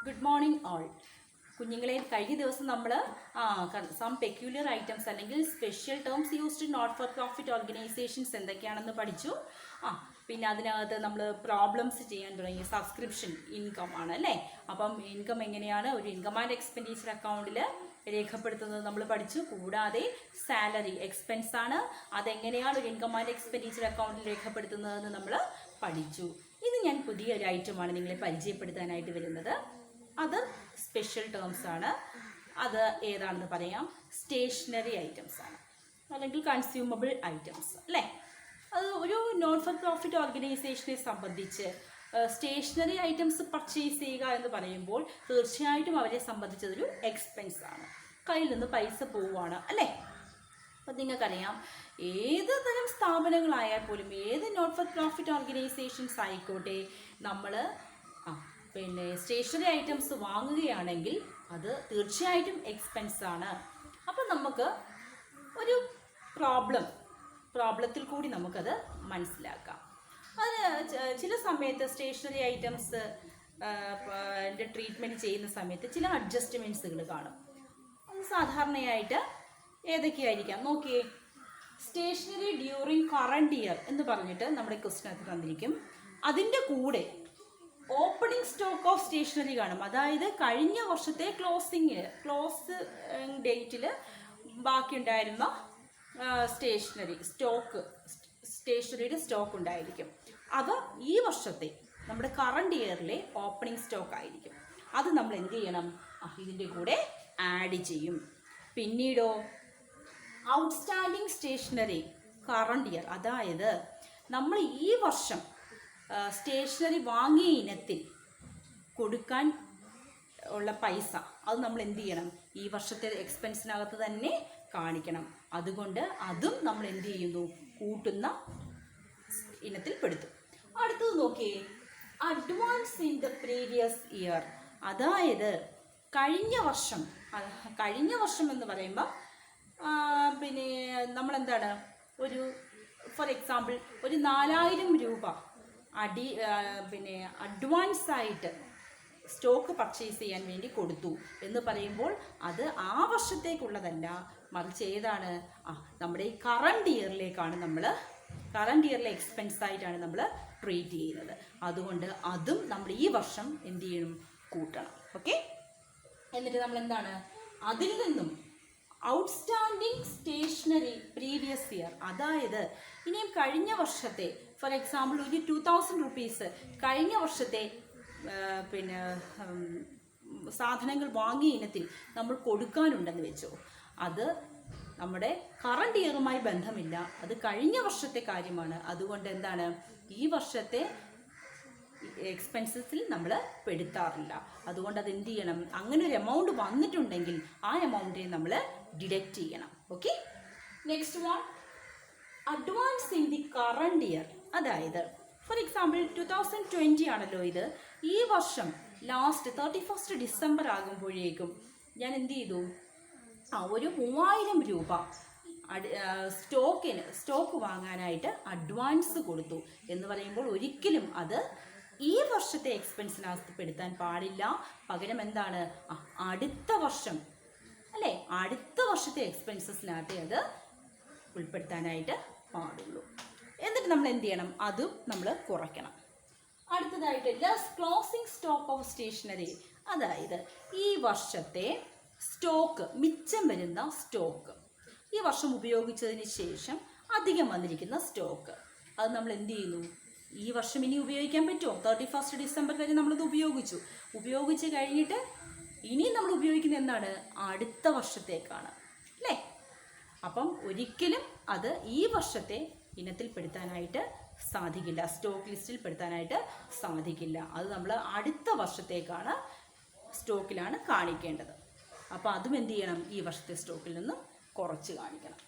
Good morning all. കുഞ്ഞുങ്ങളെ, കഴിഞ്ഞ ദിവസം നമ്മൾ സം പെക്യുലർ ഐറ്റംസ് അല്ലെങ്കിൽ special terms used not for profit organisations എന്തൊക്കെയാണെന്ന് പഠിച്ചു. പിന്നെ അതിനകത്ത് നമ്മൾ പ്രോബ്ലംസ് ചെയ്യാൻ തുടങ്ങി. സബ്സ്ക്രിപ്ഷൻ ഇൻകം ആണ് അല്ലേ. അപ്പം ഇൻകം എങ്ങനെയാണ് ഒരു ഇൻകം ആൻഡ് എക്സ്പെൻഡിച്ചർ അക്കൗണ്ടിൽ രേഖപ്പെടുത്തുന്നത് നമ്മൾ പഠിച്ചു. കൂടാതെ സാലറി എക്സ്പെൻസ് ആണ്, അതെങ്ങനെയാണ് ഒരു ഇൻകം ആൻഡ് എക്സ്പെൻഡിച്ചർ അക്കൗണ്ടിൽ രേഖപ്പെടുത്തുന്നതെന്ന് നമ്മൾ പഠിച്ചു. ഇത് ഞാൻ പുതിയൊരു ഐറ്റമാണ് നിങ്ങളെ പരിചയപ്പെടുത്താനായിട്ട് വരുന്നത്. അത് സ്പെഷ്യൽ ടേംസ് ആണ്. അത് ഏതാണെന്ന് പറയാം. സ്റ്റേഷനറി ഐറ്റംസ് ആണ്, അല്ലെങ്കിൽ കൺസ്യൂമബിൾ ഐറ്റംസ് അല്ലേ. അത് ഒരു നോട്ട് ഫോർ പ്രോഫിറ്റ് ഓർഗനൈസേഷനെ സംബന്ധിച്ച് സ്റ്റേഷനറി ഐറ്റംസ് പർച്ചേസ് ചെയ്യുക എന്ന് പറയുമ്പോൾ തീർച്ചയായിട്ടും അവരെ സംബന്ധിച്ചതൊരു എക്സ്പെൻസ് ആണ്. കയ്യിൽ നിന്ന് പൈസ പോവുകയാണ് അല്ലേ. അപ്പം നിങ്ങൾക്കറിയാം, ഏത് തരം സ്ഥാപനങ്ങളായാൽ പോലും, ഏത് നോട്ട് ഫോർ പ്രോഫിറ്റ് ഓർഗനൈസേഷൻസ് ആയിക്കോട്ടെ, നമ്മൾ പിന്നെ സ്റ്റേഷനറി ഐറ്റംസ് വാങ്ങുകയാണെങ്കിൽ അത് തീർച്ചയായിട്ടും എക്സ്പെൻസ് ആണ്. അപ്പം നമുക്ക് ഒരു പ്രോബ്ലത്തിൽ കൂടി നമുക്കത് മനസ്സിലാക്കാം. അത് ചില സമയത്ത് സ്റ്റേഷനറി ഐറ്റംസ് ട്രീറ്റ്മെൻറ്റ് ചെയ്യുന്ന സമയത്ത് ചില അഡ്ജസ്റ്റ്മെൻറ്റ്സുകൾ കാണും. അത് സാധാരണയായിട്ട് ഏതൊക്കെയായിരിക്കാം നോക്കിയേ. സ്റ്റേഷനറി ഡ്യൂറിങ് കറണ്ട് ഇയർ എന്ന് പറഞ്ഞിട്ട് നമ്മുടെ ക്വസ്റ്റിനകത്ത് തന്നിരിക്കും. അതിൻ്റെ കൂടെ ഓപ്പണിംഗ് സ്റ്റോക്ക് ഓഫ് സ്റ്റേഷനറി കാണും. അതായത് കഴിഞ്ഞ വർഷത്തെ ക്ലോസ് ഡേറ്റിൽ ബാക്കിയുണ്ടായിരുന്ന സ്റ്റേഷനറിയുടെ സ്റ്റോക്ക് ഉണ്ടായിരിക്കും. അത് ഈ വർഷത്തെ നമ്മുടെ കറണ്ട് ഇയറിലെ ഓപ്പണിംഗ് സ്റ്റോക്ക് ആയിരിക്കും. അത് നമ്മൾ എന്ത് ചെയ്യണം? ഇതിൻ്റെ കൂടെ ആഡ് ചെയ്യും. പിന്നീടോ ഔട്ട്സ്റ്റാൻഡിങ് സ്റ്റേഷനറി കറണ്ട് ഇയർ, അതായത് നമ്മൾ ഈ വർഷം സ്റ്റേഷനറി വാങ്ങിയ ഇനത്തിൽ കൊടുക്കാൻ ഉള്ള പൈസ, അത് നമ്മൾ എന്ത് ചെയ്യണം? ഈ വർഷത്തെ എക്സ്പെൻസിനകത്ത് തന്നെ കാണിക്കണം. അതുകൊണ്ട് അതും നമ്മൾ എന്ത് ചെയ്യുന്നു? കൂട്ടുന്ന ഇനത്തിൽ പെടുത്തും. അടുത്തത് നോക്കിയേ, advance in the previous year, അതായത് കഴിഞ്ഞ വർഷം എന്ന് പറയുമ്പോൾ പിന്നെ നമ്മളെന്താണ്, ഒരു ഫോർ എക്സാമ്പിൾ ഒരു 4000 രൂപ പിന്നെ അഡ്വാൻസ് ആയിട്ട് സ്റ്റോക്ക് പർച്ചേസ് ചെയ്യാൻ വേണ്ടി കൊടുത്തു എന്ന് പറയുമ്പോൾ അത് ആ വർഷത്തേക്കുള്ളതല്ല, മറിച്ച് ഏതാണ്? നമ്മുടെ ഈ കറണ്ട് ഇയറിലെ എക്സ്പെൻസ് ആയിട്ടാണ് നമ്മൾ ട്രീറ്റ് ചെയ്യുന്നത്. അതുകൊണ്ട് അതും നമ്മൾ ഈ വർഷം എന്ത് ചെയ്യണം? കൂട്ടണം. ഓക്കെ. എന്നിട്ട് നമ്മൾ എന്താണ്, അതിൽ നിന്നും ഔട്ട്സ്റ്റാൻഡിങ് സ്റ്റേഷനറി പ്രീവിയസ് ഇയർ, അതായത് ഇനിയും കഴിഞ്ഞ വർഷത്തെ, ഫോർ എക്സാമ്പിൾ ഒരു 2000 റുപ്പീസ് കഴിഞ്ഞ വർഷത്തെ പിന്നെ സാധനങ്ങൾ വാങ്ങിയ ഇനത്തിൽ നമ്മൾ കൊടുക്കാനുണ്ടെന്ന് വെച്ചോ, അത് നമ്മുടെ കറണ്ട് ഇയറുമായി ബന്ധമില്ല, അത് കഴിഞ്ഞ വർഷത്തെ കാര്യമാണ്. അതുകൊണ്ട് എന്താണ്, ഈ വർഷത്തെ എക്സ്പെൻസസിൽ നമ്മൾ പെടുത്താറില്ല. അതുകൊണ്ട് അത് എന്ത് ചെയ്യണം? അങ്ങനെ ഒരു എമൗണ്ട് വന്നിട്ടുണ്ടെങ്കിൽ ആ എമൗണ്ടിനെ നമ്മൾ ഡിഡക്റ്റ് ചെയ്യണം. Okay. Next one, advance in the current year, അതായത് ഫോർ എക്സാമ്പിൾ 2020 ആണല്ലോ ഇത്. ഈ വർഷം ലാസ്റ്റ് 31 ഡിസംബർ ആകുമ്പോഴേക്കും ഞാൻ എന്ത് ചെയ്തു? ഒരു 3000 രൂപ സ്റ്റോക്ക് വാങ്ങാനായിട്ട് അഡ്വാൻസ് കൊടുത്തു എന്ന് പറയുമ്പോൾ ഒരിക്കലും അത് ഈ വർഷത്തെ എക്സ്പെൻസിനകത്ത് പെടുത്താൻ പാടില്ല. പകരം എന്താണ്, അടുത്ത വർഷം അല്ലേ, അടുത്ത വർഷത്തെ എക്സ്പെൻസസിനകത്ത് അത് ഉൾപ്പെടുത്താനായിട്ട് പാടുള്ളൂ. എന്നിട്ട് നമ്മൾ എന്ത് ചെയ്യണം? അതും നമ്മൾ കുറയ്ക്കണം. അടുത്തതായിട്ട് less closing stock of stationery, അതായത് ഈ വർഷത്തെ സ്റ്റോക്ക്, മിച്ചം വരുന്ന സ്റ്റോക്ക്, ഈ വർഷം ഉപയോഗിച്ചതിന് ശേഷം അധികം വന്നിരിക്കുന്ന സ്റ്റോക്ക്, അത് നമ്മൾ എന്ത് ചെയ്യുന്നു? ഈ വർഷം ഇനി ഉപയോഗിക്കാൻ പറ്റുമോ? 31 ഡിസംബർ വരെ നമ്മളത് ഉപയോഗിച്ച് കഴിഞ്ഞിട്ട് ഇനി നമ്മൾ ഉപയോഗിക്കുന്നത് എന്താണ്? അടുത്ത വർഷത്തേക്കാണ് അല്ലേ. അപ്പം ഒരിക്കലും അത് ഈ വർഷത്തെ ഇനത്തിൽ പെടുത്താനായിട്ട് സാധിക്കില്ല, സ്റ്റോക്ക് ലിസ്റ്റിൽ പെടുത്താനായിട്ട് സാധിക്കില്ല. അത് നമ്മൾ അടുത്ത വർഷത്തേക്കാണ് സ്റ്റോക്കിലാണ് കാണിക്കേണ്ടത്. അപ്പോൾ അതും എന്ത് ചെയ്യണം? ഈ വർഷത്തെ സ്റ്റോക്കിൽ നിന്നും കുറച്ച് കാണിക്കണം.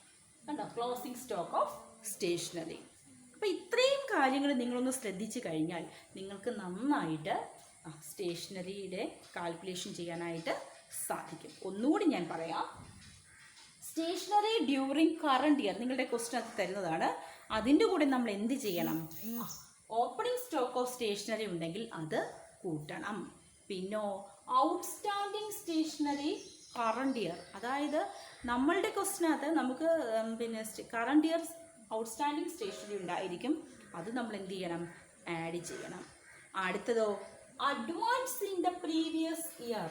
കണ്ടോ, ക്ലോസിംഗ് സ്റ്റോക്ക് ഓഫ് സ്റ്റേഷനറി. അപ്പോൾ ഇത്രയും കാര്യങ്ങൾ നിങ്ങളൊന്ന് ശ്രദ്ധിച്ചു കഴിഞ്ഞാൽ നിങ്ങൾക്ക് നന്നായിട്ട് സ്റ്റേഷനറിയുടെ കാൽക്കുലേഷൻ ചെയ്യാനായിട്ട് സാധിക്കും. ഒന്നുകൂടി ഞാൻ പറയാം. സ്റ്റേഷനറി ഡ്യൂറിങ് കറണ്ട് ഇയർ നിങ്ങളുടെ ക്വസ്റ്റ്യൻ തരുന്നതാണ്. അതിൻ്റെ കൂടെ നമ്മൾ എന്ത് ചെയ്യണം? ഓപ്പണിംഗ് സ്റ്റോക്ക് ഓഫ് സ്റ്റേഷനറി ഉണ്ടെങ്കിൽ അത് കൂട്ടണം. പിന്നോ ഔട്ട്സ്റ്റാൻഡിങ് സ്റ്റേഷനറി കറണ്ട് ഇയർ, അതായത് നമ്മളുടെ ക്വസ്റ്റിനകത്ത് നമുക്ക് പിന്നെ കറണ്ട് ഇയർ ഔട്ട്സ്റ്റാൻഡിങ് സ്റ്റേഷനറി ഉണ്ടായിരിക്കും, അത് നമ്മൾ എന്ത് ചെയ്യണം, ആഡ് ചെയ്യണം. അടുത്തതോ advance in the previous year,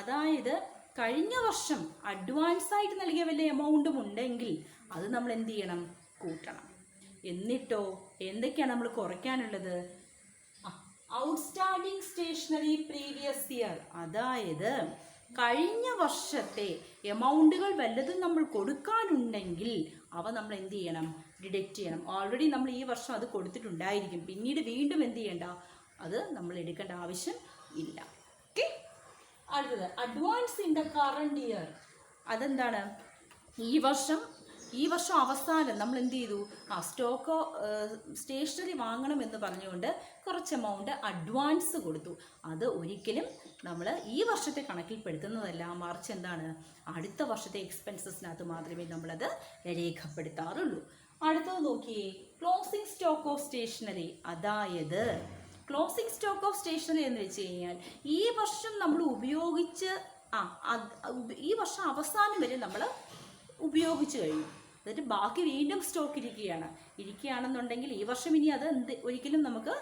അതായത് കഴിഞ്ഞ വർഷം അഡ്വാൻസ് ആയിട്ട് നൽകിയ വല്ല എമൗണ്ടും ഉണ്ടെങ്കിൽ അത് നമ്മൾ എന്ത് ചെയ്യണം, കൂട്ടണം. എന്നിട്ടോ എന്തൊക്കെയാണ് നമ്മൾ കുറയ്ക്കാനുള്ളത്, ഔട്ട്സ്റ്റാൻഡിങ് സ്റ്റേഷനറി പ്രീവിയസ് ഇയർ, അതായത് കഴിഞ്ഞ വർഷത്തെ എമൗണ്ടുകൾ വല്ലതും നമ്മൾ കൊടുക്കാനുണ്ടെങ്കിൽ അവ നമ്മൾ എന്ത് ചെയ്യണം, ഡിഡക്റ്റ് ചെയ്യണം. ഓൾറെഡി നമ്മൾ ഈ വർഷം അത് കൊടുത്തിട്ടുണ്ടായിരിക്കും, പിന്നീട് വീണ്ടും എന്ത് ചെയ്യണ്ട, അത് നമ്മൾ എടുക്കേണ്ട ആവശ്യം ഇല്ല. ഓക്കെ. അടുത്തത് advance in the current year, അതെന്താണ്, ഈ വർഷം അവസാനം നമ്മൾ എന്ത് ചെയ്തു, സ്റ്റോക്കോ സ്റ്റേഷനറി വാങ്ങണമെന്ന് പറഞ്ഞുകൊണ്ട് കുറച്ച് എമൗണ്ട് അഡ്വാൻസ് കൊടുത്തു. അത് ഒരിക്കലും നമ്മൾ ഈ വർഷത്തെ കണക്കിൽപ്പെടുത്തുന്നതല്ല, മറിച്ച് എന്താണ്, അടുത്ത വർഷത്തെ എക്സ്പെൻസസിനകത്ത് മാത്രമേ നമ്മളത് രേഖപ്പെടുത്താറുള്ളൂ. അടുത്തത് നോക്കിയേ, ക്ലോസിംഗ് സ്റ്റോക്ക് ഓഫ് സ്റ്റേഷനറി, അതായത് ക്ലോസിംഗ് സ്റ്റോക്ക് ഓഫ് സ്റ്റേഷനറി എന്ന് വെച്ച് കഴിഞ്ഞാൽ ഈ വർഷം നമ്മൾ ഉപയോഗിച്ച് ഈ വർഷം അവസാനം വരെ നമ്മൾ ഉപയോഗിച്ച് കഴിഞ്ഞു, എന്നിട്ട് ബാക്കി വീണ്ടും സ്റ്റോക്ക് ഇരിക്കുകയാണെന്നുണ്ടെങ്കിൽ ഈ വർഷം ഇനി അത് ഒരിക്കലും നമുക്ക്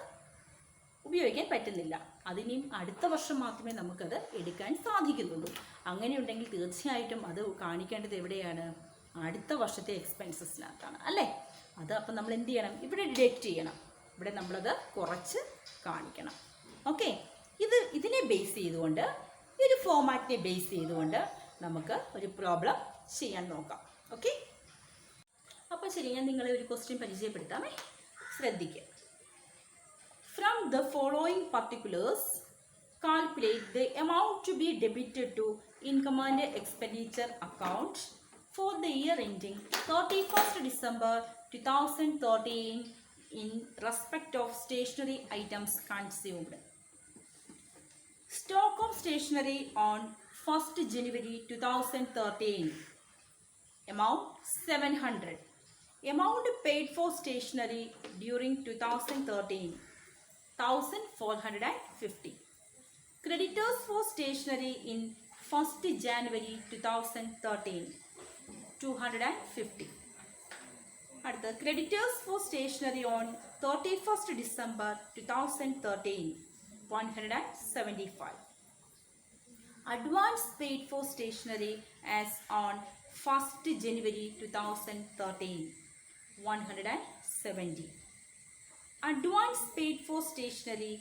ഉപയോഗിക്കാൻ പറ്റുന്നില്ല, അതിനിയും അടുത്ത വർഷം മാത്രമേ നമുക്കത് എടുക്കാൻ സാധിക്കുന്നുള്ളൂ. അങ്ങനെയുണ്ടെങ്കിൽ തീർച്ചയായിട്ടും അത് കാണിക്കേണ്ടത് എവിടെയാണ്, അടുത്ത വർഷത്തെ എക്സ്പെൻസസിനകത്താണ് അല്ലേ. അത് അപ്പം നമ്മൾ എന്ത് ചെയ്യണം, ഇവിടെ ഡിഡക്റ്റ് ചെയ്യണം, ഇവിടെ നമ്മളത് കുറച്ച് കാണിക്കണം. ഓക്കെ. ഇതിനെ ബേസ് ചെയ്തുകൊണ്ട്, ഈ ഒരു ഫോമാറ്റിനെ ബേസ് ചെയ്തുകൊണ്ട് നമുക്ക് ഒരു പ്രോബ്ലം ചെയ്യാൻ നോക്കാം. ഓക്കെ. അപ്പോൾ ശരി, ഞാൻ നിങ്ങളെ ഒരു ക്വസ്റ്റ്യൻ പരിചയപ്പെടുത്താമേ, ശ്രദ്ധിക്കുക. From the following particulars calculate the amount to be debited to income and expenditure account for the year ending 31st December 2013 in respect of stationery items consumed. Stock of stationery on 1st January 2013, amount 700. Amount paid for stationery during 2013, 1450. Creditors for stationery in 1st January 2013, 250. At the creditors for stationery on 31st December 2013, 175. Advance paid for stationery as on 1st January 2013, 170. Advance paid for stationery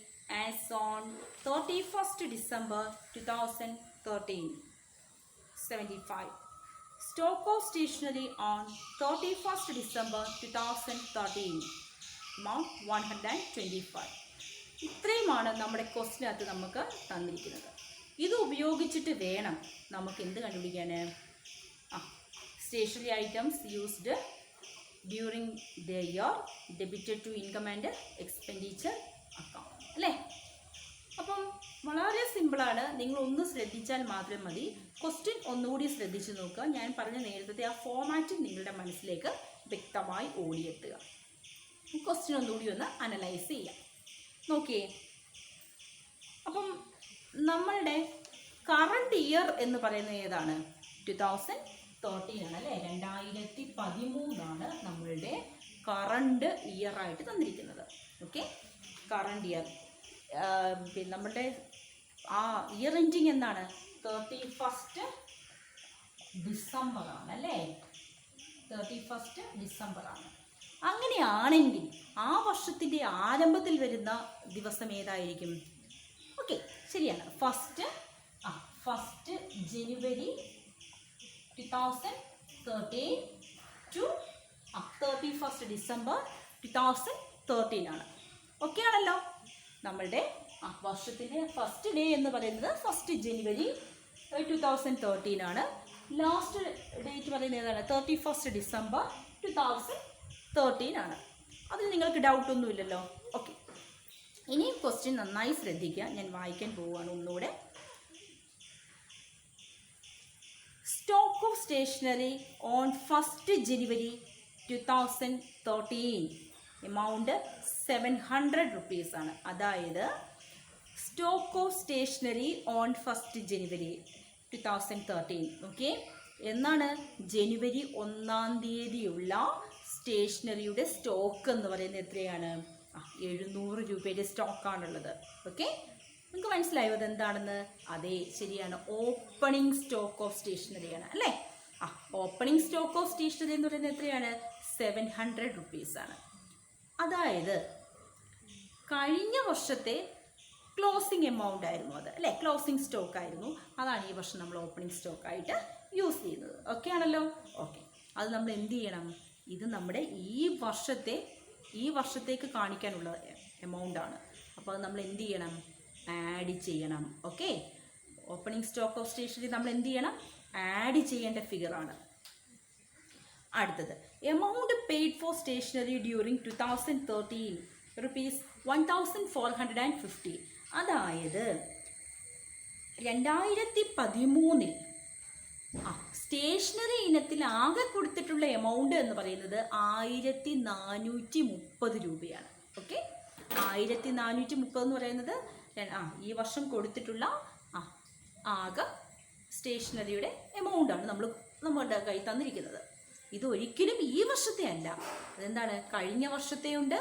as on 31st December 2013, 75. Stock of stationery on 31st December 2013, amount 125. ഇത്രയുമാണ് നമ്മുടെ ക്വസ്റ്റിനകത്ത് നമുക്ക് തന്നിരിക്കുന്നത്. ഇത് ഉപയോഗിച്ചിട്ട് വേണം നമുക്ക് എന്ത് കണ്ടുപിടിക്കാൻ, stationery items used during the year debited to income and expenditure account അല്ലേ. അപ്പം വളരെ സിമ്പിളാണ്, നിങ്ങളൊന്ന് ശ്രദ്ധിച്ചാൽ മാത്രം മതി. ക്വസ്റ്റ്യൻ ഒന്നുകൂടി ശ്രദ്ധിച്ച് നോക്കുക. ഞാൻ പറഞ്ഞ നേരത്തെ ആ ഫോമാറ്റ് നിങ്ങളുടെ മനസ്സിലേക്ക് വ്യക്തമായി ഓടിയെത്തുക. ക്വസ്റ്റ്യൻ ഒന്നുകൂടി ഒന്ന് അനലൈസ് ചെയ്യാം. നോക്കിയേ, അപ്പം നമ്മളുടെ കറണ്ട് ഇയർ എന്ന് പറയുന്നത് ഏതാണ്, 2013 ആണ് അല്ലേ. 2013 നമ്മളുടെ കറണ്ട് ഇയർ ആയിട്ട് തന്നിരിക്കുന്നത്. ഓക്കെ, കറണ്ട് ഇയർ പിന്നെ നമ്മളുടെ ഇയർ എൻഡിങ് എന്താണ്, 31st December ആണ് അല്ലേ. 31st December ആണ്. അങ്ങനെയാണെങ്കിൽ ആ വർഷത്തിൻ്റെ ആരംഭത്തിൽ വരുന്ന ദിവസം ഏതായിരിക്കും? ഓക്കെ, ശരിയാണ്, first January 2013 to 31st December 2013 ആണ്. ഓക്കെ ആണല്ലോ. നമ്മളുടെ വർഷത്തിൻ്റെ ഫസ്റ്റ് ഡേ എന്ന് പറയുന്നത് 1st January 2013 ആണ്. ലാസ്റ്റ് ഡേറ്റ് പറയുന്നത് ഏതാണ്, 31st December 2013 ആണ്. അതിൽ നിങ്ങൾക്ക് ഡൗട്ടൊന്നുമില്ലല്ലോ. ഓക്കെ, ഇനിയും ക്വസ്റ്റ്യൻ നന്നായി ശ്രദ്ധിക്കുക. ഞാൻ വായിക്കാൻ പോവുകയാണ് ഒന്നുകൂടെ. Stock of stationery on 1st January 2013, amount 700 rupees ആണ്. അതായത് stock of stationery on 1st January 2013. Okay, എന്നാണ് ജനുവരി 1-ാം തീയതിയുള്ള സ്റ്റേഷനറിയുടെ സ്റ്റോക്ക് എന്ന് പറയുന്നത് എത്രയാണ്? 700 രൂപയുടെ സ്റ്റോക്കാണുള്ളത്. ഓക്കെ, നിങ്ങൾക്ക് മനസ്സിലായോ അതെന്താണെന്ന്? അതെ, ശരിയാണ്, ഓപ്പണിംഗ് സ്റ്റോക്ക് ഓഫ് സ്റ്റേഷനറിയാണ് അല്ലേ? ഓപ്പണിംഗ് സ്റ്റോക്ക് ഓഫ് സ്റ്റേഷനറി എന്ന് പറയുന്നത് എത്രയാണ്? 700 റുപ്പീസാണ്. അതായത് കഴിഞ്ഞ വർഷത്തെ ക്ലോസിംഗ് എമൗണ്ട് ആയിരുന്നു അത് അല്ലേ? ക്ലോസിംഗ് സ്റ്റോക്ക് ആയിരുന്നു. അതാണ് ഈ വർഷം നമ്മൾ ഓപ്പണിംഗ് സ്റ്റോക്കായിട്ട് യൂസ് ചെയ്യുന്നത്. ഓക്കെ ആണല്ലോ? ഓക്കെ, അത് നമ്മൾ എന്ത് ചെയ്യണം? ഇത് നമ്മുടെ ഈ വർഷത്തേക്ക് കാണിക്കാനുള്ള എമൗണ്ടാണ്. അപ്പോൾ അത് നമ്മൾ എന്ത് ചെയ്യണം? ആഡ് ചെയ്യണം. Okay, opening stock of stationery നമ്മൾ എന്ത് ചെയ്യണം? ആഡ് ചെയ്യേണ്ട ഫിഗറാണ്. അടുത്തത് amount paid for stationery during 2013 rupees 1450. അതായത് 2013 സ്റ്റേഷനറി ഇനത്തിൽ ആകെ കൊടുത്തിട്ടുള്ള എമൗണ്ട് എന്ന് പറയുന്നത് 1430 രൂപയാണ്. ഓക്കെ, 1430 എന്ന് പറയുന്നത് ഈ വർഷം കൊടുത്തിട്ടുള്ള ആകെ സ്റ്റേഷനറിയുടെ എമൗണ്ടാണ് നമ്മുടെ കയ്യിൽ തന്നിരിക്കുന്നത്. ഇതൊരിക്കലും ഈ വർഷത്തെ അല്ല. അതെന്താണ്? കഴിഞ്ഞ വർഷത്തെയുണ്ട്,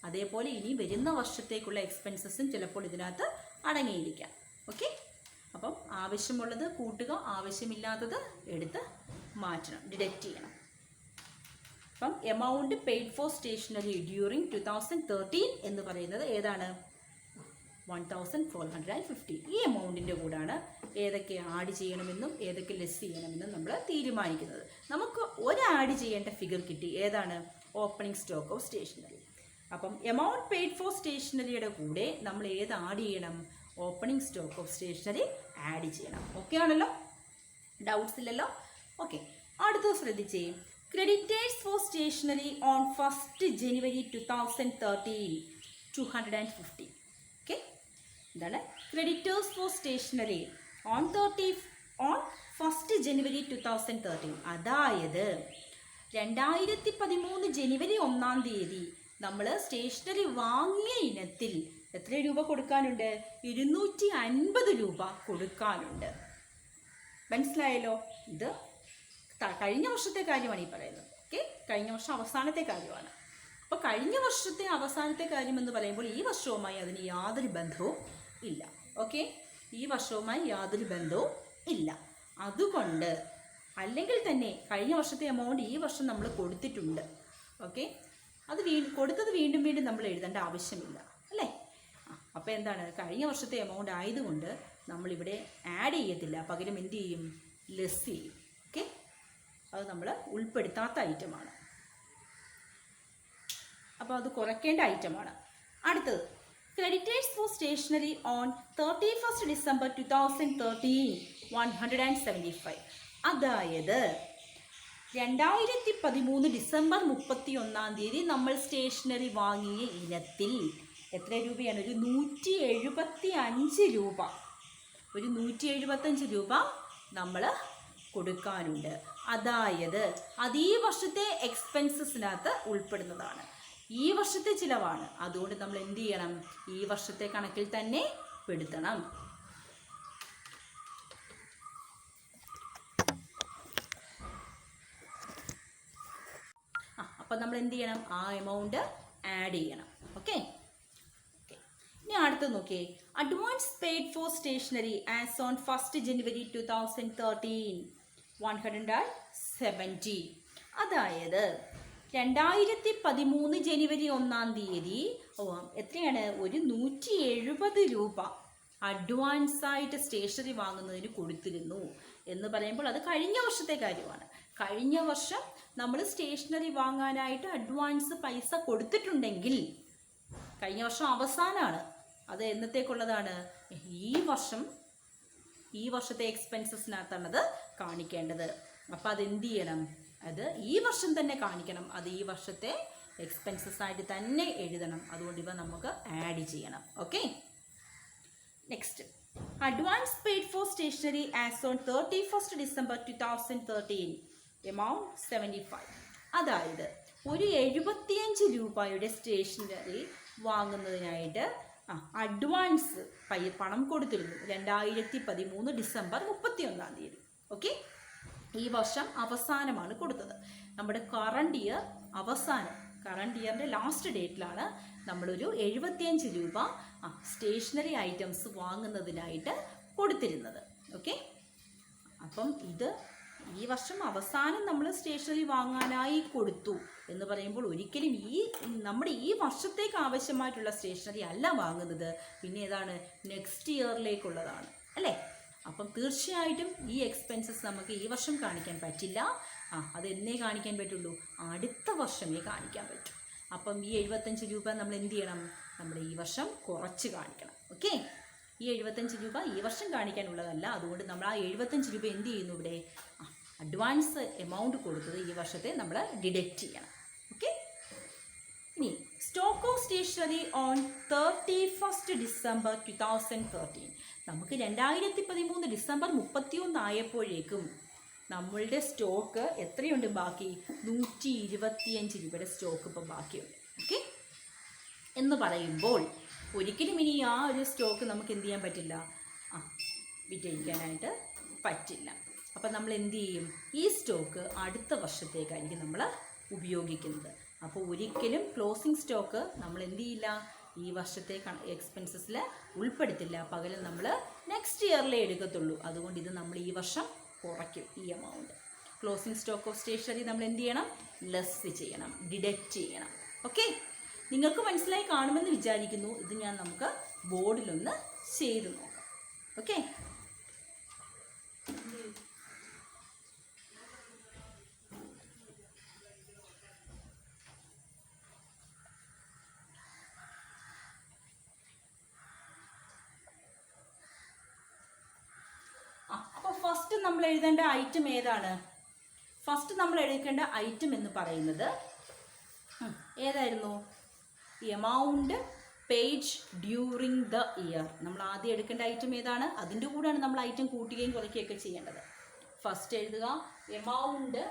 അതേപോലെ ഇനി വരുന്ന വർഷത്തേക്കുള്ള എക്സ്പെൻസസും ചിലപ്പോൾ ഇതിനകത്ത് അടങ്ങിയിരിക്കാം. ഓക്കെ, അപ്പം ആവശ്യമുള്ളത് കൂട്ടുക, ആവശ്യമില്ലാത്തത് എടുത്ത് മാറ്റണം, ഡിഡക്റ്റ് ചെയ്യണം. അപ്പം amount paid for stationery during 2013 എന്ന് പറയുന്നത് ഏതാണ്? 1450. ഈ എമൗണ്ടിൻ്റെ കൂടാണ് ഏതൊക്കെ ആഡ് ചെയ്യണമെന്നും ഏതൊക്കെ ലെസ് ചെയ്യണമെന്നും നമ്മൾ തീരുമാനിക്കുന്നത്. നമുക്ക് ഒരു ആഡ് ചെയ്യേണ്ട ഫിഗർ കിട്ടി. ഏതാണ്? Opening stock of stationery. അപ്പം എമൗണ്ട് പെയ്ഡ് ഫോർ സ്റ്റേഷനറിയുടെ കൂടെ നമ്മൾ ഏത് ആഡ് ചെയ്യണം? Opening stock of stationery add ചെയ്യണം. ഓക്കെ ആണല്ലോ? ഡൗട്ട്സ് ഇല്ലല്ലോ? ഓക്കെ, അടുത്തത് ശ്രദ്ധിച്ചേ. Creditors for stationery on 1st January 2013 250. Okay, എന്താണ്? Creditors for stationery on 1st January 2013. അതായത് 2013 ജനുവരി 1-ാം തീയതി നമ്മൾ സ്റ്റേഷനറി വാങ്ങിയ ഇനത്തിൽ എത്ര രൂപ കൊടുക്കാനുണ്ട്? 250 രൂപ കൊടുക്കാനുണ്ട്. മനസ്സിലായല്ലോ? ഇത് കഴിഞ്ഞ വർഷത്തെ കാര്യമാണ് ഈ പറയുന്നത്. ഓക്കെ, കഴിഞ്ഞ വർഷം അവസാനത്തെ കാര്യമാണ്. അപ്പോൾ കഴിഞ്ഞ വർഷത്തെ അവസാനത്തെ കാര്യം എന്ന് പറയുമ്പോൾ ഈ വർഷവുമായി അതിന് യാതൊരു ബന്ധവും ഇല്ല. ഓക്കെ, ഈ വർഷവുമായി യാതൊരു ബന്ധവും ഇല്ല. അതുകൊണ്ട് അല്ലെങ്കിൽ തന്നെ കഴിഞ്ഞ വർഷത്തെ എമൗണ്ട് ഈ വർഷം നമ്മൾ കൊടുത്തിട്ടുണ്ട്. ഓക്കെ, അത് കൊടുത്തത് വീണ്ടും വീണ്ടും നമ്മൾ എഴുതേണ്ട ആവശ്യമില്ല അല്ലേ? അപ്പോൾ എന്താണ്? കഴിഞ്ഞ വർഷത്തെ എമൗണ്ട് ആയതുകൊണ്ട് നമ്മളിവിടെ ആഡ് ചെയ്യത്തില്ല, പകരം എന്ത് ചെയ്യും? ലെസ് ചെയ്യും. ഓക്കെ, അത് നമ്മൾ ഉൾപ്പെടുത്താത്ത ഐറ്റമാണ്. അപ്പോൾ അത് കുറയ്ക്കേണ്ട ഐറ്റമാണ്. അടുത്തത് creditors for stationery on 31st December 2013 175. അതായത് 2013 ഡിസംബർ 31-ാം തീയതി നമ്മൾ സ്റ്റേഷനറി വാങ്ങിയ ഇനത്തിൽ എത്ര രൂപയാണ്? ഒരു 175 രൂപ. ഒരു 175 രൂപ നമ്മൾ കൊടുക്കാനുണ്ട്. അതായത് അത് ഈ വർഷത്തെ എക്സ്പെൻസസിനകത്ത് ഉൾപ്പെടുന്നതാണ്, ഈ വർഷത്തെ ചിലവാണ്. അതുകൊണ്ട് നമ്മൾ എന്ത് ചെയ്യണം? ഈ വർഷത്തെ കണക്കിൽ തന്നെ പെടുത്തണം. അപ്പം നമ്മൾ എന്ത് ചെയ്യണം? ആ എമൗണ്ട് ആഡ് ചെയ്യണം. ഓക്കെ, ഇനി അടുത്ത് നോക്കിയേ. Advance paid for stationery as on 1st January 2013 170. അതായത് 2013 ജനുവരി 1-ാം തീയതി എത്രയാണ്? ഒരു 170 രൂപ അഡ്വാൻസായിട്ട് സ്റ്റേഷനറി വാങ്ങുന്നതിന് കൊടുത്തിരുന്നു എന്ന് പറയുമ്പോൾ അത് കഴിഞ്ഞ വർഷത്തെ കാര്യമാണ്. കഴിഞ്ഞ വർഷം നമ്മൾ സ്റ്റേഷനറി വാങ്ങാനായിട്ട് അഡ്വാൻസ് പൈസ കൊടുത്തിട്ടുണ്ടെങ്കിൽ കഴിഞ്ഞ വർഷം അവസാനമാണ്. അത് എന്നത്തേക്കുള്ളതാണ്? ഈ വർഷത്തെ എക്സ്പെൻസസിനകത്താണത് കാണിക്കേണ്ടത്. അപ്പോൾ അതെന്ത് ചെയ്യണം? അത് ഈ വർഷം തന്നെ കാണിക്കണം. അത് ഈ വർഷത്തെ എക്സ്പെൻസസ് ആയിട്ട് തന്നെ എഴുതണം. അതുകൊണ്ട് ഇവ നമുക്ക് ആഡ് ചെയ്യണം. Okay, next advance paid for stationery as on 31st December 2013 amount 75. അതായത് ഒരു 75 രൂപയുടെ സ്റ്റേഷനറി വാങ്ങുന്നതിനായിട്ട് അഡ്വാൻസ് പണം കൊടുത്തിരുന്നു 2013 ഡിസംബർ 31. ഓക്കെ, ഈ വർഷം അവസാനമാണ് കൊടുത്തത്. നമ്മുടെ കറണ്ട് ഇയറിൻ്റെ ലാസ്റ്റ് ഡേറ്റിലാണ് നമ്മളൊരു 75 രൂപ സ്റ്റേഷനറി ഐറ്റംസ് വാങ്ങുന്നതിനായിട്ട് കൊടുത്തിരുന്നത്. ഓക്കെ, അപ്പം ഇത് ഈ വർഷം അവസാനം നമ്മൾ സ്റ്റേഷനറി വാങ്ങാനായി കൊടുത്തു എന്ന് പറയുമ്പോൾ ഒരിക്കലും നമ്മുടെ ഈ വർഷത്തേക്ക് ആവശ്യമായിട്ടുള്ള സ്റ്റേഷനറി അല്ല വാങ്ങുന്നത്, പിന്നെ ഏതാണ്, നെക്സ്റ്റ് ഇയറിലേക്കുള്ളതാണ് അല്ലേ. അപ്പം തീർച്ചയായിട്ടും ഈ എക്സ്പെൻസസ് നമുക്ക് ഈ വർഷം കാണിക്കാൻ പറ്റില്ല. അത് എന്നേ കാണിക്കാൻ പറ്റുള്ളൂ, അടുത്ത വർഷമേ കാണിക്കാൻ പറ്റൂ. അപ്പം ഈ 75 രൂപ നമ്മൾ എന്ത് ചെയ്യണം, നമ്മൾ ഈ വർഷം കുറച്ച് കാണിക്കണം. ഓക്കെ, ഈ 75 രൂപ ഈ വർഷം കാണിക്കാനുള്ളതല്ല. അതുകൊണ്ട് നമ്മൾ ആ 75 രൂപ എന്ത് ചെയ്യുന്നു, ഇവിടെ അഡ്വാൻസ് എമൗണ്ട് കൊടുത്തത് ഈ വർഷത്തെ നമ്മൾ ഡിഡക്റ്റ് ചെയ്യണം. ഓക്കെ, ഇനി stock of stationery on 31 December 2013. നമുക്ക് 2013 ഡിസംബർ 31 ആയപ്പോഴേക്കും നമ്മളുടെ സ്റ്റോക്ക് എത്രയുണ്ട്, ബാക്കി 125 രൂപയുടെ സ്റ്റോക്ക് ഇപ്പം ബാക്കിയുണ്ട്. ഓക്കെ, എന്ന് പറയുമ്പോൾ ഒരിക്കലും ഇനി ആ ഒരു സ്റ്റോക്ക് നമുക്ക് എന്ത് ചെയ്യാൻ പറ്റില്ല, വിറ്റഴിക്കാനായിട്ട് പറ്റില്ല. അപ്പം നമ്മൾ എന്ത് ചെയ്യും, ഈ സ്റ്റോക്ക് അടുത്ത വർഷത്തേക്കായിരിക്കും നമ്മൾ ഉപയോഗിക്കുന്നത്. അപ്പോൾ ഒരിക്കലും ക്ലോസിംഗ് സ്റ്റോക്ക് നമ്മൾ എന്ത് ചെയ്യില്ല, ഈ വർഷത്തെ എക്സ്പെൻസസിൽ ഉൾപ്പെടുത്തില്ല. പകരം നമ്മൾ നെക്സ്റ്റ് ഇയറിലേ എടുക്കത്തുള്ളൂ. അതുകൊണ്ട് ഇത് നമ്മൾ ഈ വർഷം കുറയ്ക്കും. ഈ amount closing stock of stationery നമ്മൾ എന്ത് ചെയ്യണം, ലെസ് ചെയ്യണം, ഡിഡക്റ്റ് ചെയ്യണം. ഓക്കെ, നിങ്ങൾക്ക് മനസ്സിലായി കാണുമെന്ന് വിചാരിക്കുന്നു. ഇത് നമുക്ക് ബോർഡിലൊന്ന് ചെയ്ത് നോക്കാം. ഓക്കെ, അപ്പോൾ ഫസ്റ്റ് നമ്മൾ എഴുതേണ്ട ഐറ്റം ഏതാണ്, ഫസ്റ്റ് നമ്മൾ എടുക്കേണ്ട ഐറ്റം എന്ന് പറയുന്നത് ഏതായിരുന്നു, amount page during the year. നമ്മൾ ആദ്യം എടുക്കേണ്ട ഐറ്റം ഏതാണ്, അതിൻ്റെ കൂടെയാണ് നമ്മൾ ഐറ്റം കൂട്ടുകയും കുറയ്ക്കുകയൊക്കെ ചെയ്യേണ്ടത്. ഫസ്റ്റ് എഴുതുക amount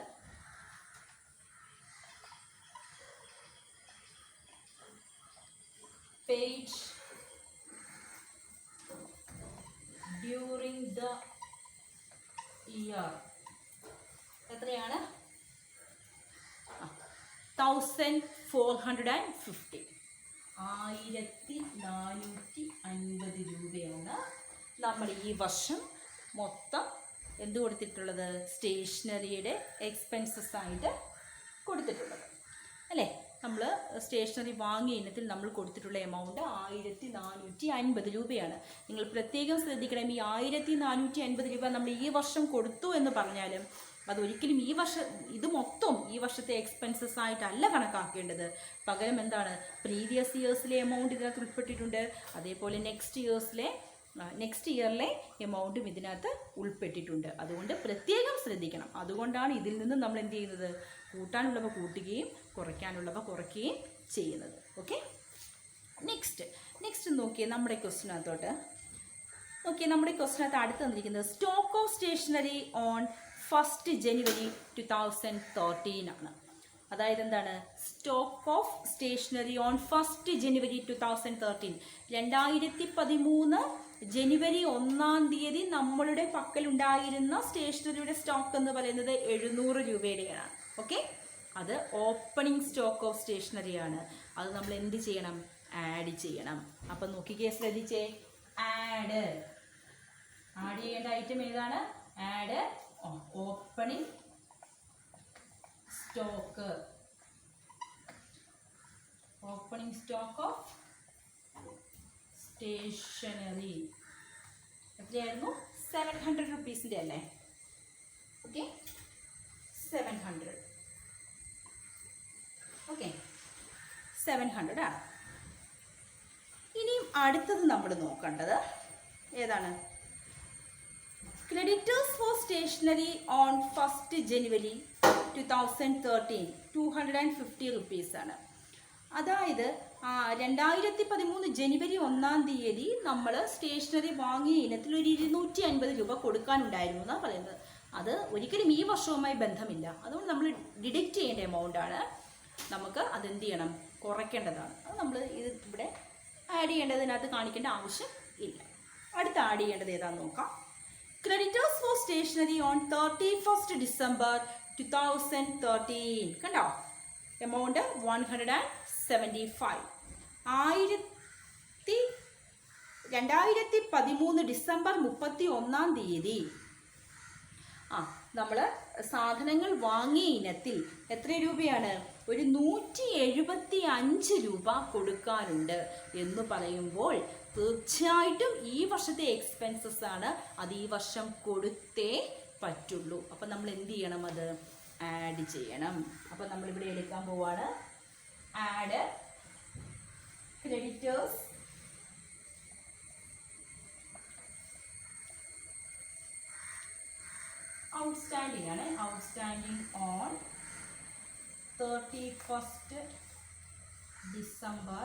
page during the year. എത്രയാണ്, 1450. 1450 രൂപയാണ് നമ്മൾ ഈ വർഷം മൊത്തം എന്ത് കൊടുത്തിട്ടുള്ളത്, സ്റ്റേഷനറിയുടെ എക്സ്പെൻസസ് ആയിട്ട് കൊടുത്തിട്ടുള്ളത് അല്ലേ. നമ്മൾ സ്റ്റേഷനറി വാങ്ങിയ ഇനത്തിൽ നമ്മൾ കൊടുത്തിട്ടുള്ള എമൗണ്ട് 1450 രൂപയാണ്. നിങ്ങൾ പ്രത്യേകം ശ്രദ്ധിക്കണം, ഈ 1450 രൂപ നമ്മൾ ഈ വർഷം കൊടുത്തു എന്ന് പറഞ്ഞാലും അതൊരിക്കലും ഇത് മൊത്തം ഈ വർഷത്തെ എക്സ്പെൻസസ് ആയിട്ടല്ല കണക്കാക്കേണ്ടത്. പകരം എന്താണ്, പ്രീവിയസ് ഇയേഴ്സിലെ എമൗണ്ട് ഇതിനകത്ത് ഉൾപ്പെട്ടിട്ടുണ്ട്. അതേപോലെ നെക്സ്റ്റ് ഇയറിലെ എമൗണ്ടും ഇതിനകത്ത് ഉൾപ്പെട്ടിട്ടുണ്ട്. അതുകൊണ്ട് പ്രത്യേകം ശ്രദ്ധിക്കണം. അതുകൊണ്ടാണ് ഇതിൽ നിന്ന് നമ്മൾ എന്ത് ചെയ്യുന്നത്, കൂട്ടാനുള്ളവ കൂട്ടുകയും കുറയ്ക്കാനുള്ളവ കുറയ്ക്കുകയും ചെയ്യുന്നത്. ഓക്കെ, നെക്സ്റ്റ് നോക്കിയേ നമ്മുടെ ക്വസ്റ്റിനകത്തോട്ട് അടുത്ത് തന്നിരിക്കുന്നത് stock of stationery on 1 January 2013 ആണ്. അതായത് എന്താണ്, stock of stationery on 1 January 2013. 2013 ജനുവരി 1 നമ്മളുടെ പക്കലുണ്ടായിരുന്ന സ്റ്റേഷനറിയുടെ സ്റ്റോക്ക് എന്ന് പറയുന്നത് 700 രൂപയുടെയാണ്. ഓക്കെ, അത് ഓപ്പണിംഗ് സ്റ്റോക്ക് ഓഫ് സ്റ്റേഷനറിയാണ്. അത് നമ്മൾ എന്ത് ചെയ്യണം, ആഡ് ചെയ്യണം. അപ്പം നോക്കിക്കേ, ശ്രദ്ധിച്ചേ, ആഡ് ചെയ്യേണ്ട ഐറ്റം ഏതാണ്, add opening stock of stationery. എത്രയായിരുന്നു, 700 റുപ്പീസിൻ്റെ അല്ലേ. ഓക്കെ, 700. ഓക്കെ, 700 ആണ്. ഇനിയും അടുത്തത് നമ്മൾ നോക്കേണ്ടത് ഏതാണ്, creditors for stationery on 1 January 2013 250 റുപ്പീസാണ്. അതായത് 2013 ജനുവരി 1 നമ്മൾ സ്റ്റേഷനറി വാങ്ങിയ ഇനത്തിൽ ഒരു 250 രൂപ കൊടുക്കാനുണ്ടായിരുന്നു എന്നാണ് പറയുന്നത്. അത് ഒരിക്കലും ഈ വർഷവുമായി ബന്ധമില്ല. അതുകൊണ്ട് നമ്മൾ ഡിഡക്റ്റ് ചെയ്യേണ്ട എമൗണ്ടാണ്. നമുക്ക് അതെന്ത് ചെയ്യണം, കുറയ്ക്കേണ്ടതാണ്. അത് നമ്മൾ ഇവിടെ ആഡ് ചെയ്യേണ്ടതിനകത്ത് കാണിക്കേണ്ട ആവശ്യം ഇല്ല. അടുത്ത ആഡ് ചെയ്യേണ്ടത് ഏതാണെന്ന് നോക്കാം. Creditors for stationery on 31st December 2013. കണ്ടോ, എമൗണ്ട് 175. 2013 ഡിസംബർ 31 നമ്മൾ സാധനങ്ങൾ വാങ്ങിയ ഇനത്തിൽ എത്ര രൂപയാണ്? ഒരു 175 രൂപ കൊടുക്കാനുണ്ട് എന്ന് പറയുമ്പോൾ തീർച്ചയായിട്ടും ഈ വർഷത്തെ എക്സ്പെൻസസ് ആണ്, അത് ഈ വർഷം കൊടുത്തേ പറ്റുള്ളൂ. അപ്പം നമ്മൾ എന്ത് ചെയ്യണം? അത് ആഡ് ചെയ്യണം. അപ്പം നമ്മളിവിടെ എടുക്കാൻ പോവാണ്. ആഡ് ക്രെഡിറ്റേഴ്സ് ഔട്ട്സ്റ്റാൻഡിംഗ് ആണ്. Outstanding on 31st December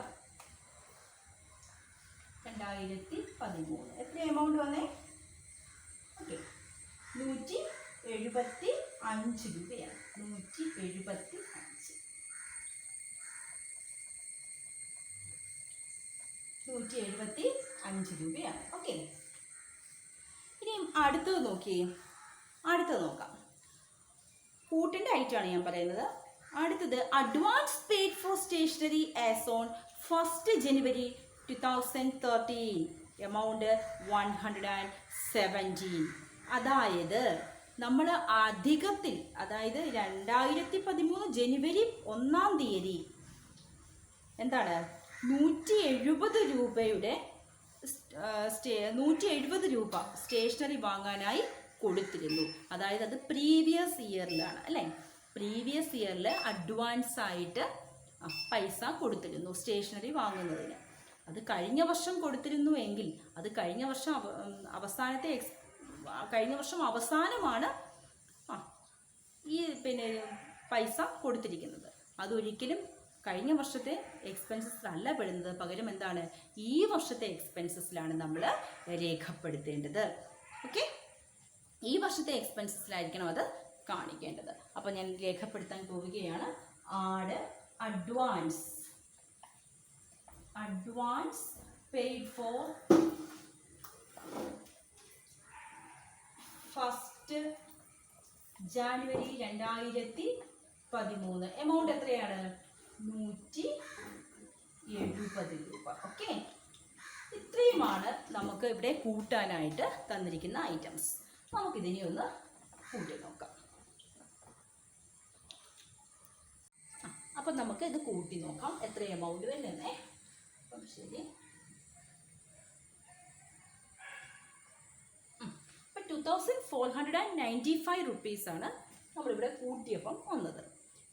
2013. എത്ര എമൗണ്ട് വന്നേ? ഓക്കെ, 175 രൂപയാണ്. 175 രൂപയാണ്. ഓക്കെ, ഇനി അടുത്തത് നോക്കിയേ. അടുത്തത് നോക്കാം. കൂട്ടിൻ്റെ ഐറ്റമാണ് ഞാൻ പറയുന്നത്. അടുത്തത് advance paid for stationery as on 1st January 2013. Amount 117. അതായത് നമ്മൾ അധികത്തിൽ, അതായത് 2013 ജനുവരി 1 എന്താണ് 170 രൂപയുടെ 170 രൂപ സ്റ്റേഷനറി വാങ്ങാനായി കൊടുത്തിരുന്നു. അതായത് അത് പ്രീവിയസ് ഇയറിലാണ് അല്ലേ? പ്രീവിയസ് ഇയറിൽ അഡ്വാൻസ് ആയിട്ട് പൈസ കൊടുത്തിരുന്നു സ്റ്റേഷനറി വാങ്ങുന്നതിന്. അത് കഴിഞ്ഞ വർഷം കൊടുത്തിരുന്നു എങ്കിൽ അത് കഴിഞ്ഞ വർഷം അവസാനമാണ് ഈ പൈസ കൊടുത്തിരിക്കുന്നത്. അതൊരിക്കലും കഴിഞ്ഞ വർഷത്തെ എക്സ്പെൻസസിലല്ല പെടുന്നത്. പകരം എന്താണ്? ഈ വർഷത്തെ എക്സ്പെൻസസിലാണ് നമ്മൾ രേഖപ്പെടുത്തേണ്ടത്. ഓക്കെ, ഈ വർഷത്തെ എക്സ്പെൻസസിലായിരിക്കണം അത് കാണിക്കേണ്ടത്. അപ്പോൾ ഞാൻ രേഖപ്പെടുത്താൻ പോവുകയാണ്. Add advance paid four 1st January 2013. Amount എത്രയാണ്? 170 രൂപ. ഓക്കെ, ഇത്രയുമാണ് നമുക്ക് ഇവിടെ കൂട്ടാനായിട്ട് തന്നിരിക്കുന്ന ഐറ്റംസ്. നമുക്കിതിനെ ഒന്ന് കൂട്ടി നോക്കാം. അപ്പം നമുക്ക് ഇത് കൂട്ടി നോക്കാം എത്ര എമൗണ്ട് വരുന്നേ. അപ്പം ശരി, അപ്പം 2495 റുപ്പീസാണ് നമ്മളിവിടെ കൂട്ടിയപ്പം വന്നത്.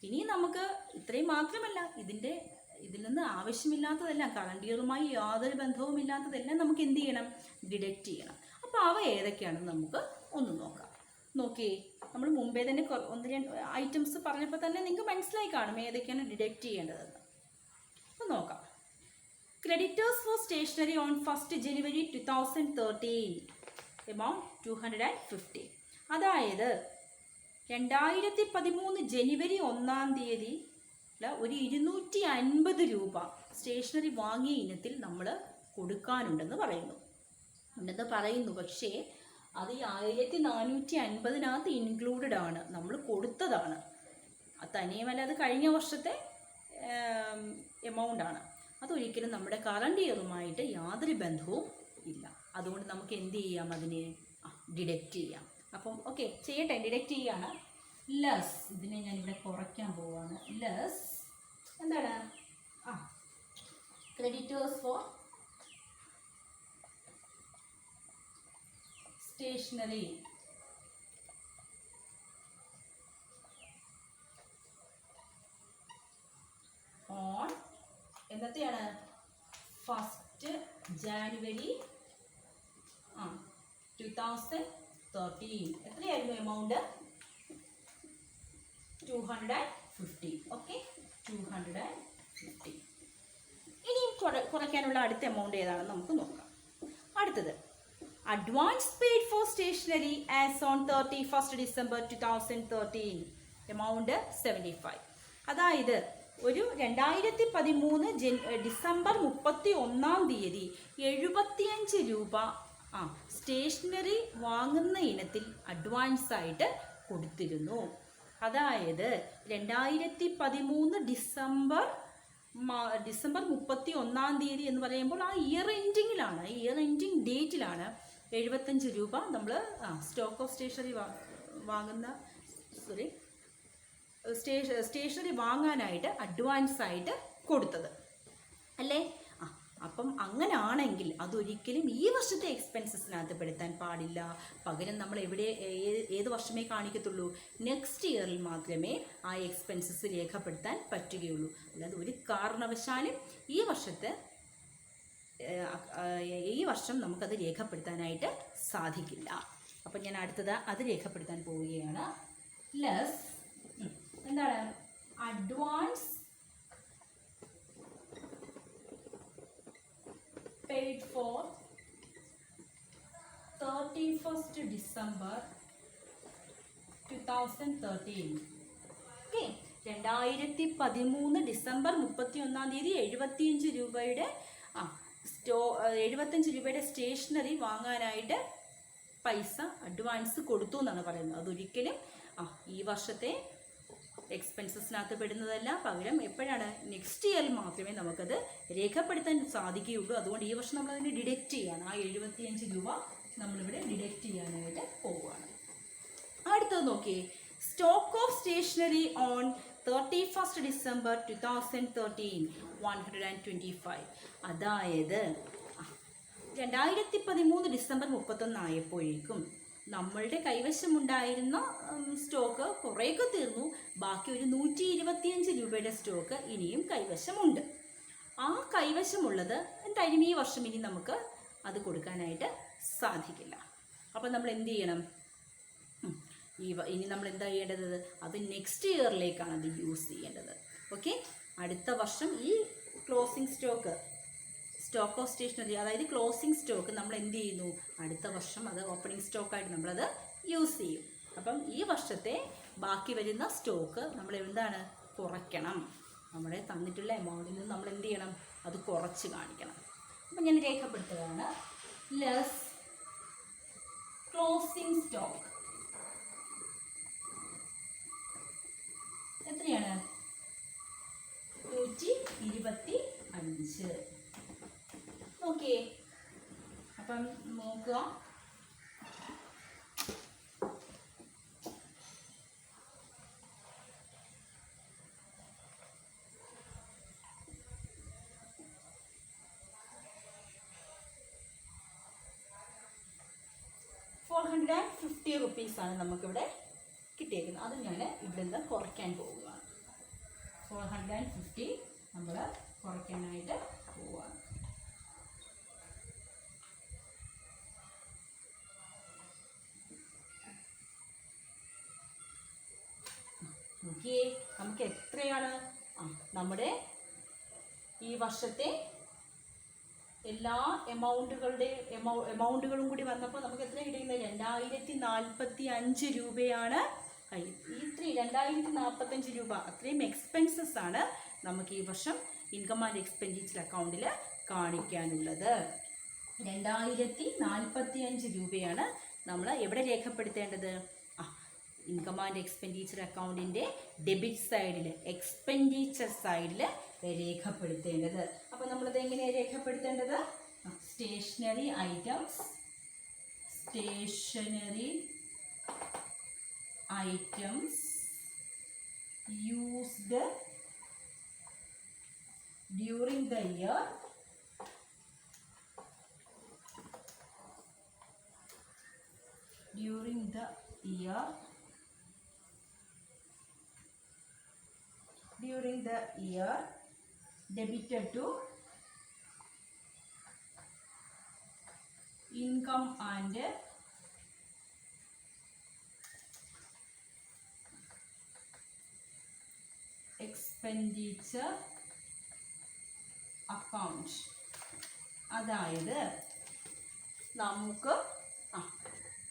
ഇനി നമുക്ക് ഇത്രയും മാത്രമല്ല, ഇതിൽ നിന്ന് ആവശ്യമില്ലാത്തതെല്ലാം, കറണ്ട് ഇയറുമായി യാതൊരു ബന്ധവും ഇല്ലാത്തതെല്ലാം നമുക്ക് എന്ത് ചെയ്യണം? ഡിഡക്റ്റ് ചെയ്യണം. അപ്പോൾ അവ ഏതൊക്കെയാണെന്ന് നമുക്ക് ഒന്ന് നോക്കാം. നോക്കിയേ, നമ്മൾ മുമ്പേ തന്നെ 1-2 ഐറ്റംസ് പറഞ്ഞപ്പോൾ തന്നെ നിങ്ങൾക്ക് മനസ്സിലായി കാണും ഏതൊക്കെയാണ് ഡിഡക്റ്റ് ചെയ്യേണ്ടതെന്ന്. അപ്പോൾ നോക്കാം. Creditors for stationery on 1st January 2013. Amount 250. അതായത് 2013 ജനുവരി 1 ഒരു 250 രൂപ സ്റ്റേഷനറി വാങ്ങിയ ഇനത്തിൽ നമ്മൾ കൊടുക്കാനുണ്ടെന്ന് പറയുന്നു. പക്ഷേ അത് 1450 ഇൻക്ലൂഡഡ് ആണ്, നമ്മൾ കൊടുത്തതാണ്. തനിയുമല്ല, അത് കഴിഞ്ഞ വർഷത്തെ എമൗണ്ട് ആണ്. അതൊരിക്കലും നമ്മുടെ കറണ്ട് ഇയറുമായിട്ട് യാതൊരു ബന്ധവും ഇല്ല. അതുകൊണ്ട് നമുക്ക് എന്ത് ചെയ്യാം? അതിനെ ഡിഡക്റ്റ് ചെയ്യാം. അപ്പം ഓക്കെ, ചെയ്യട്ടെ, ഡിഡക്റ്റ് ചെയ്യാണ്. ലെസ്, ഇതിനെ ഞാനിവിടെ കുറയ്ക്കാൻ പോവുകയാണ്. ലെസ് എന്താണ്? ക്രെഡിറ്റേഴ്സ് ഫോർ സ്റ്റേഷനറി ഓൺ എന്നത്തെയാണ് 1st January 2013. എത്രയായിരുന്നു എമൗണ്ട്? 250. ഓക്കെ, 250. ഇനിയും കുറയ്ക്കാനുള്ള അടുത്ത എമൗണ്ട് ഏതാണെന്ന് നമുക്ക് നോക്കാം. അടുത്തത് advance paid for stationery as on 31st December 2013. Amount 75. അതായത് ഒരു 2013 ഡിസംബർ 31 75 രൂപ സ്റ്റേഷനറി വാങ്ങുന്ന ഇനത്തിൽ അഡ്വാൻസ് ആയിട്ട് കൊടുത്തിരുന്നു. അതായത് 2013 ഡിസംബർ 31 എന്ന് പറയുമ്പോൾ ആ ഇയർ എൻഡിങ്ങിലാണ്, ഇയർ എൻഡിങ് ഡേറ്റിലാണ് 75 രൂപ നമ്മൾ സ്റ്റോക്ക് ഓഫ് സ്റ്റേഷനറി സ്റ്റേഷനറി വാങ്ങാനായിട്ട് അഡ്വാൻസ് ആയിട്ട് കൊടുത്തത് അല്ലേ. അപ്പം അങ്ങനെയാണെങ്കിൽ അതൊരിക്കലും ഈ വർഷത്തെ എക്സ്പെൻസസിനകത്ത് പെടുത്താൻ പാടില്ല. പകരം നമ്മൾ ഏത് വർഷമേ കാണിക്കത്തുള്ളൂ, നെക്സ്റ്റ് ഇയറിൽ മാത്രമേ ആ എക്സ്പെൻസസ് രേഖപ്പെടുത്താൻ പറ്റുകയുള്ളൂ. അല്ലാതെ ഒരു കാരണവശാലും ഈ വർഷം നമുക്കത് രേഖപ്പെടുത്താനായിട്ട് സാധിക്കില്ല. അപ്പം ഞാൻ അടുത്തത് അത് രേഖപ്പെടുത്താൻ പോവുകയാണ്. ലെസ് എന്താണ് advance paid for 31st December 2013. Okay, 2013 December 31 75 രൂപയുടെ 75 രൂപയുടെ സ്റ്റേഷനറി വാങ്ങാനായിട്ട് പൈസ അഡ്വാൻസ് കൊടുത്തു എന്നാണ് പറയുന്നത്. അതൊരിക്കലും ഈ വർഷത്തെ എക്സ്പെൻസസിനകത്ത് പെടുന്നതല്ല. പകരം എപ്പോഴാണ്, നെക്സ്റ്റ് ഇയറിൽ മാത്രമേ നമുക്കത് രേഖപ്പെടുത്താൻ സാധിക്കുകയുള്ളൂ. അതുകൊണ്ട് ഈ വർഷം നമ്മളതിനെ ഡിഡക്റ്റ് ചെയ്യാണ്. ആ 75 രൂപ നമ്മളിവിടെ ഡിഡക്റ്റ് ചെയ്യാനായിട്ട് പോവുകയാണ്. അടുത്തത് നോക്കിയേ, stock of stationery on 31st December 2013 125. അതായത് 2013 ഡിസംബർ 31 ആയപ്പോഴേക്കും നമ്മളുടെ കൈവശമുണ്ടായിരുന്ന സ്റ്റോക്ക് കുറേയൊക്കെ തീർന്നു. ബാക്കി ഒരു 125 രൂപയുടെ സ്റ്റോക്ക് ഇനിയും കൈവശമുണ്ട്. ആ കൈവശമുള്ളത് എന്തായാലും ഈ വർഷം ഇനി നമുക്ക് അത് കൊടുക്കാനായിട്ട് സാധിക്കില്ല. അപ്പം നമ്മൾ എന്ത് ചെയ്യണം, ഇനി നമ്മൾ എന്താ ചെയ്യേണ്ടത്, അത് നെക്സ്റ്റ് ഇയറിലേക്കാണ് അത് യൂസ് ചെയ്യേണ്ടത്. ഓക്കെ, അടുത്ത വർഷം ഈ ക്ലോസിംഗ് സ്റ്റോക്ക് ഓഫ് സ്റ്റേഷനറി, അതായത് ക്ലോസിംഗ് സ്റ്റോക്ക് നമ്മൾ എന്ത് ചെയ്യുന്നു, അടുത്ത വർഷം അത് ഓപ്പണിംഗ് സ്റ്റോക്കായിട്ട് നമ്മളത് യൂസ് ചെയ്യും. അപ്പം ഈ വർഷത്തെ ബാക്കി വരുന്ന സ്റ്റോക്ക് നമ്മൾ എന്താണ് കുറയ്ക്കണം. നമ്മുടെ തന്നിട്ടുള്ള എമൗണ്ടിൽ നിന്ന് നമ്മൾ എന്ത് ചെയ്യണം, അത് കുറച്ച് കാണിക്കണം. അപ്പം ഞാൻ രേഖപ്പെടുത്തുകയാണ്. ലെസ് ക്ലോസിംഗ് സ്റ്റോക്ക് എത്രയാണ്, 125. ഓക്കെ, അപ്പം നോക്കുക, ₹450 നമുക്കിവിടെ കിട്ടിയേക്കുന്നത്. അത് ഞാൻ ഇവിടെ നിന്ന് കുറയ്ക്കാൻ പോവുകയാണ്. 450 നമ്മൾ കുറയ്ക്കാനായിട്ട് പോവുകയാണ്. നോക്കിയേ, നമുക്ക് എത്രയാണ് നമ്മുടെ ഈ വർഷത്തെ എല്ലാ എമൗണ്ടുകളും കൂടി വന്നപ്പോൾ നമുക്ക് എത്ര കിട്ടിയിരുന്നത്, 2045 രൂപയാണ്. ഇത്രയും 2045 രൂപ അത്രയും എക്സ്പെൻസസ് ആണ് നമുക്ക് ഈ വർഷം ഇൻകം ആൻഡ് എക്സ്പെൻഡിച്ചർ അക്കൗണ്ടിൽ കാണിക്കാനുള്ളത്. 2045 രൂപയാണ് നമ്മൾ എവിടെ രേഖപ്പെടുത്തേണ്ടത്, ഇൻകം ആൻഡ് എക്സ്പെൻഡിച്ചർ അക്കൗണ്ടിൻ്റെ ഡെബിറ്റ് സൈഡിൽ, എക്സ്പെൻഡിച്ചർ സൈഡിൽ രേഖപ്പെടുത്തേണ്ടത്. അപ്പോൾ നമ്മളത് എങ്ങനെയാണ് രേഖപ്പെടുത്തേണ്ടത്, stationery items used during the year debited to income and expenditure account. അതായത് നമുക്ക്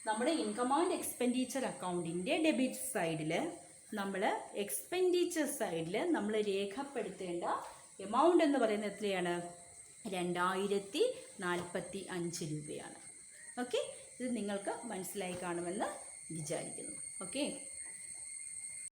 നമ്മുടെ ഇൻകം ആൻഡ് എക്സ്പെൻഡിച്ചർ അക്കൗണ്ടിൻ്റെ ഡെബിറ്റ് സൈഡിൽ നമ്മൾ എക്സ്പെൻഡിച്ചർ സൈഡിൽ നമ്മൾ രേഖപ്പെടുത്തേണ്ട എമൗണ്ട് എന്ന് പറയുന്നത് എത്രയാണ്? 2045 രൂപയാണ്. ഓക്കെ, ഇത് നിങ്ങൾക്ക് മനസ്സിലായി കാണുമെന്ന് വിചാരിക്കുന്നു. ഓക്കെ.